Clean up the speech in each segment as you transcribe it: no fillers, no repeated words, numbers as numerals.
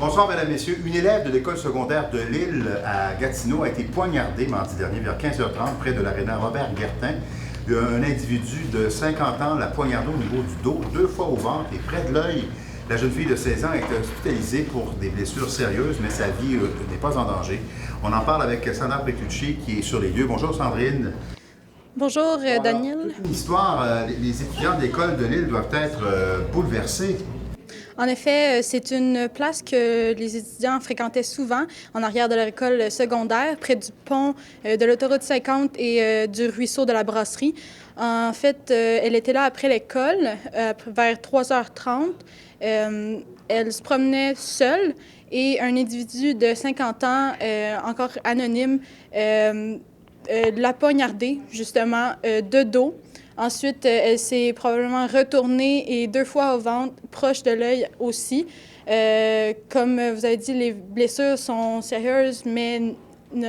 Bonsoir, mesdames, messieurs. Une élève de l'école secondaire de Lille à Gatineau a été poignardée mardi dernier vers 15h30 près de l'aréna Robert-Guertin. Un individu de 50 ans l'a poignardée au niveau du dos, 2 fois au ventre et près de l'œil. La jeune fille de 16 ans a été hospitalisée pour des blessures sérieuses, mais sa vie n'est pas en danger. On en parle avec Sandra Petrucci qui est sur les lieux. Bonjour Sandrine. Bonjour Daniel. Toute une histoire, les étudiants de l'école de Lille doivent être bouleversés. En effet, c'est une place que les étudiants fréquentaient souvent en arrière de leur école secondaire, près du pont de l'autoroute 50 et du ruisseau de la Brasserie. En fait, elle était là après l'école, vers 3h30. Elle se promenait seule et un individu de 50 ans, encore anonyme, l'a poignardée, justement, de dos. Ensuite, elle s'est probablement retournée et 2 fois au ventre, proche de l'œil aussi. Comme vous avez dit, les blessures sont sérieuses, mais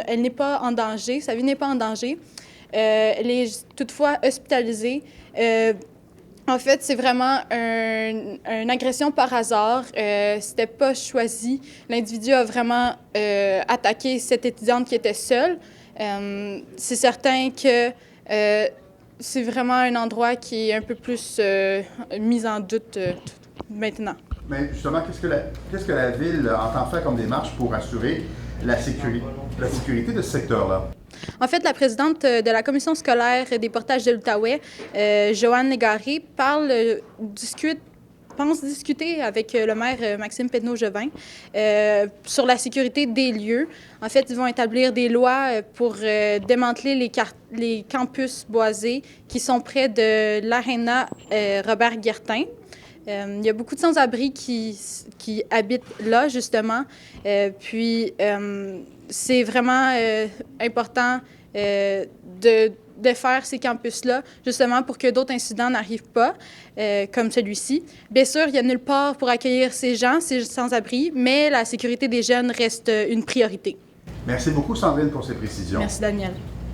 elle n'est pas en danger. Sa vie n'est pas en danger. Elle est toutefois hospitalisée. En fait, c'est vraiment une agression par hasard. C'était pas choisi. L'individu a vraiment attaqué cette étudiante qui était seule. C'est certain que c'est vraiment un endroit qui est un peu plus mis en doute maintenant. Mais justement, qu'est-ce que la Ville entend faire comme démarche pour assurer la sécurité de ce secteur-là? En fait, la présidente de la commission scolaire des portages de l'Outaouais, Joanne Légaré, pense discuter avec le maire Maxime Pedneau-Jevin sur la sécurité des lieux. En fait, ils vont établir des lois pour démanteler les campus boisés qui sont près de l'aréna Robert-Guertin. Il y a beaucoup de sans-abri qui habitent là, justement. Puis, c'est vraiment important de faire ces campus-là, justement pour que d'autres incidents n'arrivent pas, comme celui-ci. Bien sûr, il n'y a nulle part pour accueillir ces gens, ces sans-abri, mais la sécurité des jeunes reste une priorité. Merci beaucoup, Sandrine, pour ces précisions. Merci, Daniel.